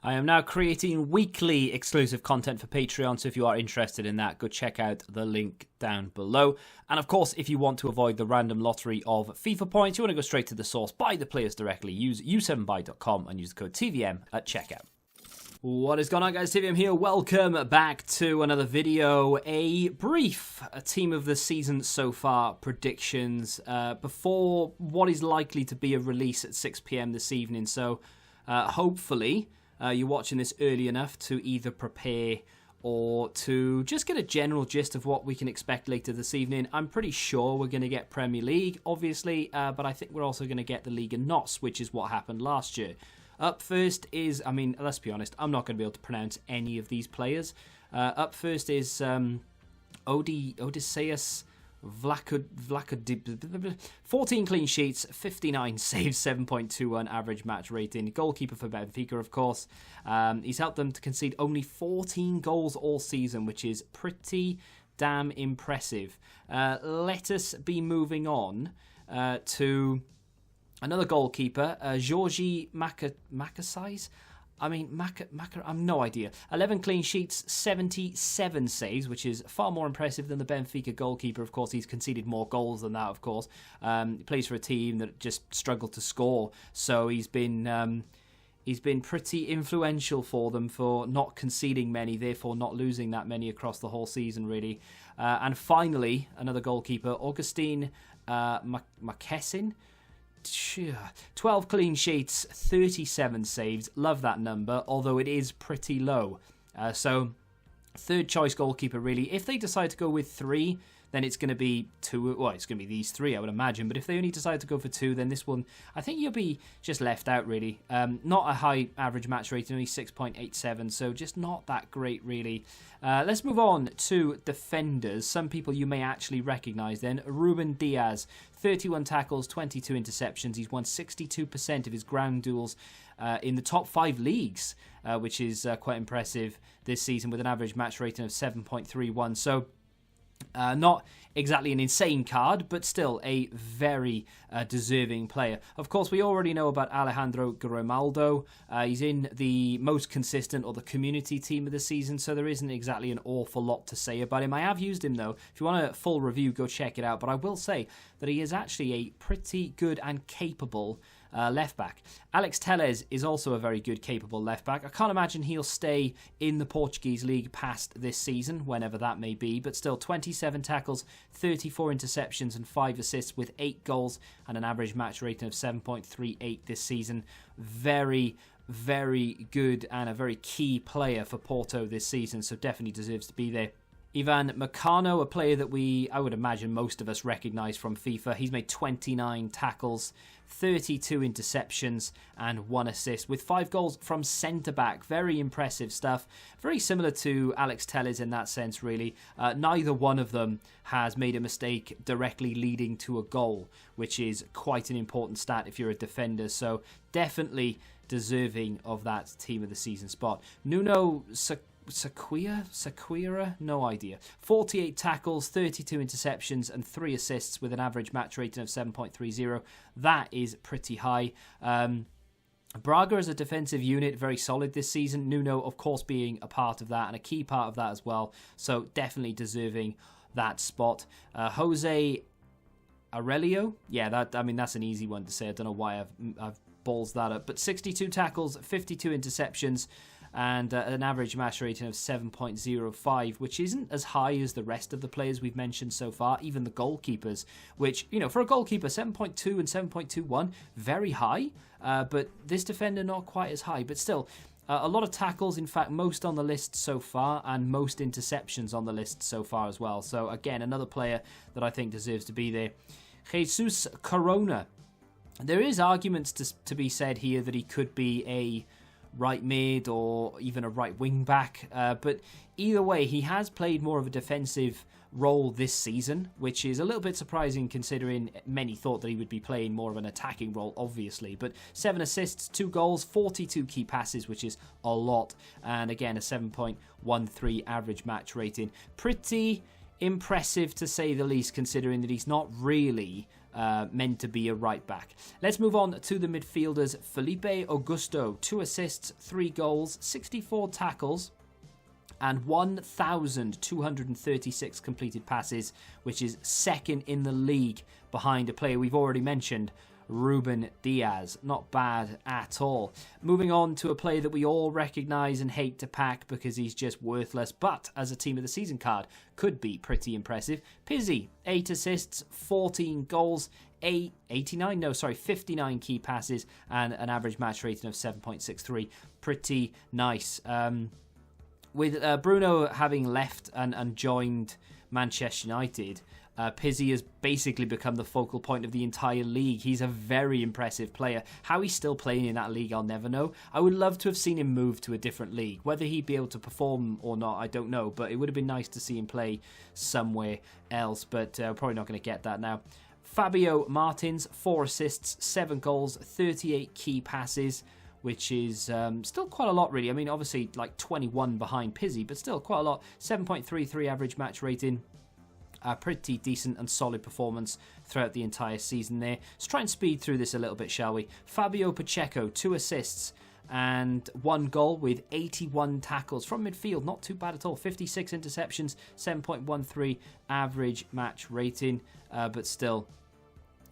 I am now creating weekly exclusive content for Patreon, so if you are interested in that, go check out the link down below. And of course, if you want to avoid the random lottery of FIFA points, you want to go straight to the source, buy the players directly, use u7buy.com and use the code TVM at checkout. What is going on, guys? TVM here. Welcome back to another video. A brief team of the season so far predictions before what is likely to be a release at 6 PM this evening. So hopefully you're watching this early enough to either prepare or to just get a general gist of what we can expect later this evening. I'm pretty sure we're going to get Premier League, obviously, but I think we're also going to get the Liga Nos, which is what happened last year. Up first is, I mean, let's be honest, I'm not going to be able to pronounce any of these players. Up first is Odysseus Vlachodip, 14 clean sheets, 59 saves, 7.21 average match rating. Goalkeeper for Benfica, of course. He's helped them to concede only 14 goals all season, which is pretty damn impressive. Let us be moving on to another goalkeeper, Georgi Makasize. I mean, I've no idea. 11 clean sheets, 77 saves, which is far more impressive than the Benfica goalkeeper. Of course, he's conceded more goals than that, of course. He plays for a team that just struggled to score, so he's been pretty influential for them for not conceding many, therefore not losing that many across the whole season, really. And finally, another goalkeeper, Augustine Marquesin. 12 clean sheets, 37 saves. Love that number, although it is pretty low. So, third choice goalkeeper, really. If they decide to go with 3, then it's going to be 2. Well, it's going to be these 3, I would imagine. But if they only decide to go for 2, then this one, I think you'll be just left out, really. Not a high average match rating, only 6.87. So, just not that great, really. Let's move on to defenders. Some people you may actually recognise then. Ruben Diaz, 31 tackles, 22 interceptions. He's won 62% of his ground duels in the top 5 leagues, which is quite impressive this season with an average match rating of 7.31. So, not exactly an insane card, but still a very deserving player. Of course, we already know about Alejandro GRIMALDO. He's in the most consistent or the community team of the season, so there isn't exactly an awful lot to say about him. I have used him, though. If you want a full review, go check it out. But I will say that he is actually a pretty good and capable left back. Alex Telles is also a very good, capable left back. I can't imagine he'll stay in the Portuguese league past this season, whenever that may be, but still 27 tackles, 34 interceptions and 5 assists with 8 goals and an average match rating of 7.38 this season. Very, very good and a very key player for Porto this season, so definitely deserves to be there. Ivan MARCANO, a player that I would imagine most of us recognise from FIFA. He's made 29 tackles, 32 interceptions and 1 assist with 5 goals from centre-back. Very impressive stuff. Very similar to Alex Telles in that sense, really. Neither one of them has made a mistake directly leading to a goal, which is quite an important stat if you're a defender. So definitely deserving of that team of the season spot. Nuno SEQUEIRA? No idea. 48 tackles, 32 interceptions and 3 assists with an average match rating of 7.30. That is pretty high. Braga as a defensive unit, very solid this season. Nuno, of course, being a part of that and a key part of that as well. So definitely deserving that spot. Jose Aurelio? Yeah, that's an easy one to say. I don't know why I've balls that up. But 62 tackles, 52 interceptions, and an average match rating of 7.05, which isn't as high as the rest of the players we've mentioned so far, even the goalkeepers, which, you know, for a goalkeeper, 7.2 and 7.21, very high, but this defender not quite as high, but still, a lot of tackles, in fact, most on the list so far, and most interceptions on the list so far as well. So, again, another player that I think deserves to be there. Jesus Corona. There is arguments to be said here that he could be a right mid or even a right wing back, but either way he has played more of a defensive role this season, which is a little bit surprising considering many thought that he would be playing more of an attacking role, obviously. But 7 assists, 2 goals, 42 key passes, which is a lot, and again a 7.13 average match rating. Pretty impressive to say the least, considering that he's not really meant to be a right back. Let's move on to the midfielders. Felipe Augusto, 2 assists, 3 goals, 64 tackles, and 1,236 completed passes, which is second in the league behind a player we've already mentioned, Ruben Diaz. Not bad at all. Moving on to a player that we all recognise and hate to pack because he's just worthless, but as a team of the season card could be pretty impressive. PIZZI, 8 assists, 14 goals, 59 key passes, and an average match rating of 7.63. Pretty nice. With Bruno having left and joined Manchester United, PIZZI has basically become the focal point of the entire league. He's a very impressive player. How he's still playing in that league, I'll never know. I would love to have seen him move to a different league. Whether he'd be able to perform or not, I don't know. But it would have been nice to see him play somewhere else. But probably not going to get that now. Fabio Martins, 4 assists, 7 goals, 38 key passes, which is still quite a lot, really. I mean, obviously, like 21 behind PIZZI, but still quite a lot. 7.33 average match rating. A pretty decent and solid performance throughout the entire season there. Let's try and speed through this a little bit, shall we? Fabio Pacheco, 2 assists and 1 goal with 81 tackles from midfield. Not too bad at all. 56 interceptions, 7.13 average match rating, but still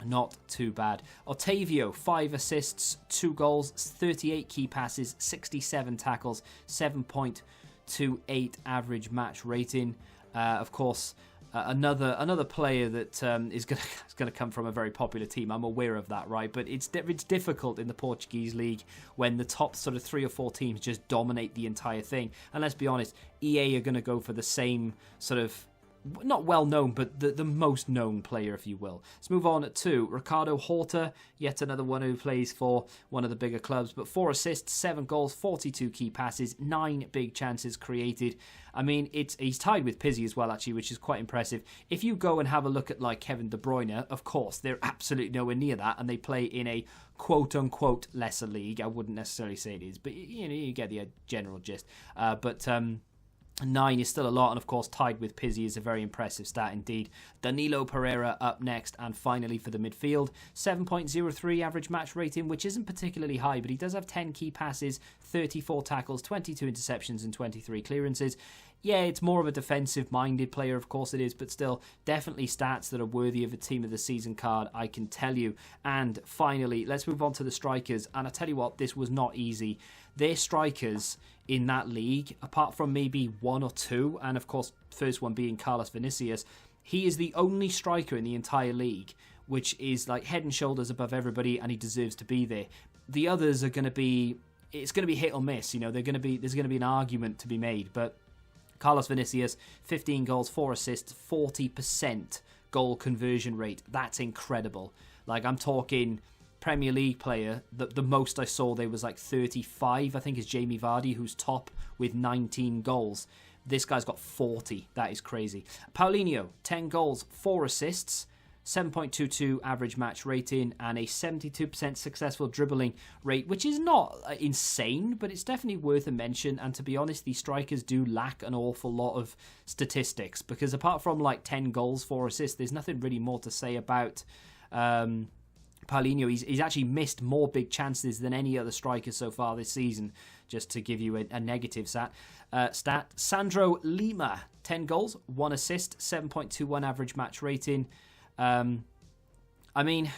not too bad. Otávio, 5 assists, 2 goals, 38 key passes, 67 tackles, 7.28 average match rating. Of course, another player that is going to come from a very popular team. I'm aware of that, right? But it's difficult in the Portuguese league when the top sort of 3 or 4 teams just dominate the entire thing. And let's be honest, EA are going to go for the same sort of, not well known, but the most known player, if you will. Let's move on to Ricardo Horta, yet another one who plays for one of the bigger clubs, but 4 assists, 7 goals, 42 key passes, 9 big chances created. I mean, he's tied with PIZZI as well, actually, which is quite impressive. If you go and have a look at like Kevin De Bruyne, of course, they're absolutely nowhere near that, and they play in a quote-unquote lesser league. I wouldn't necessarily say it is, but you get the general gist. 9 is still a lot, and of course tied with PIZZI is a very impressive stat indeed. Danilo Pereira up next, and finally for the midfield, 7.03 average match rating, which isn't particularly high, but he does have 10 key passes, 34 tackles, 22 interceptions and 23 clearances. Yeah, it's more of a defensive-minded player, of course it is, but still, definitely stats that are worthy of a Team of the Season card, I can tell you. And finally, let's move on to the strikers, and I tell you what, this was not easy. Their strikers in that league, apart from maybe 1 or 2, and of course, first one being Carlos Vinicius, he is the only striker in the entire league which is like head and shoulders above everybody, and he deserves to be there. The others are going to be, it's going to be hit or miss, there's going to be an argument to be made, but Carlos Vinicius, 15 goals, 4 assists, 40% goal conversion rate. That's incredible. Like, I'm talking Premier League player. The most I saw there was like 35, I think, is Jamie Vardy, who's top with 19 goals. This guy's got 40. That is crazy. Paulinho, 10 goals, 4 assists, 7.22 average match rating, and a 72% successful dribbling rate, which is not insane, but it's definitely worth a mention. And to be honest, these strikers do lack an awful lot of statistics, because apart from like 10 goals, 4 assists, there's nothing really more to say about Paulinho. He's actually missed more big chances than any other striker so far this season, just to give you a negative stat. Sandro Lima, 10 goals, 1 assist, 7.21 average match rating. I mean,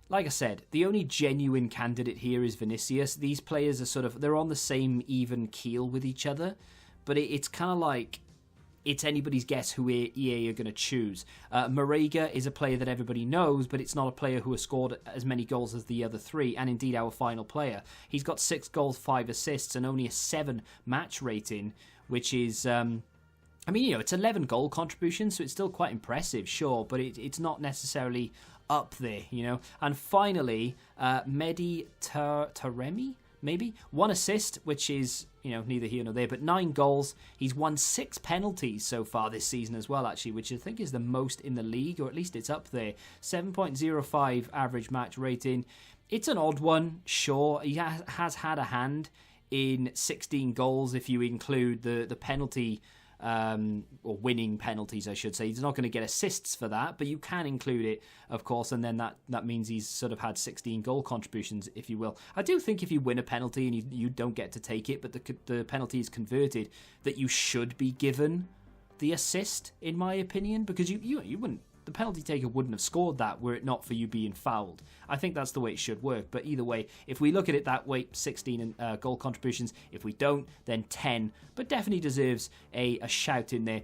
like I said, the only genuine candidate here is Vinicius. These players are they're on the same even keel with each other, but it's kind of like, it's anybody's guess who EA are going to choose. Marega is a player that everybody knows, but it's not a player who has scored as many goals as the other 3, and indeed our final player. He's got 6 goals, 5 assists, and only a 7 match rating, which is... I mean, it's 11 goal contributions, so it's still quite impressive, sure, but it's not necessarily up there, And finally, Mehdi Taremi, maybe? 1 assist, which is, neither here nor there, but 9 goals. He's won 6 penalties so far this season as well, actually, which I think is the most in the league, or at least it's up there. 7.05 average match rating. It's an odd one, sure. He has had a hand in 16 goals if you include the penalty or winning penalties, I should say. He's not going to get assists for that, but you can include it, of course, and then that means he's sort of had 16 goal contributions, if you will. I do think if you win a penalty and you don't get to take it, but the penalty is converted, that you should be given the assist, in my opinion, because you wouldn't. The penalty taker wouldn't have scored that were it not for you being fouled. I think that's the way it should work. But either way, if we look at it that way, 16 goal contributions. If we don't, then 10. But definitely deserves a shout in there.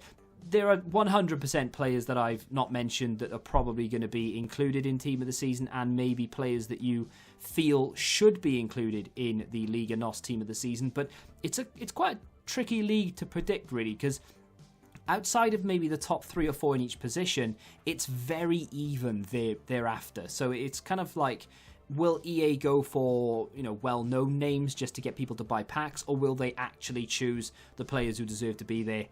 There are 100% players that I've not mentioned that are probably going to be included in Team of the Season, and maybe players that you feel should be included in the Liga Nos Team of the Season. But it's quite a tricky league to predict, really, because outside of maybe the top 3 or 4 in each position, it's very even thereafter. So it's kind of like, will EA go for, well-known names just to get people to buy packs, or will they actually choose the players who deserve to be there?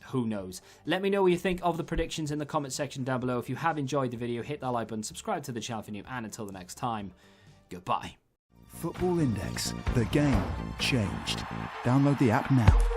Who knows? Let me know what you think of the predictions in the comment section down below. If you have enjoyed the video, hit that like button, subscribe to the channel if you're new, and until the next time, goodbye. Football Index. The game changed. Download the app now.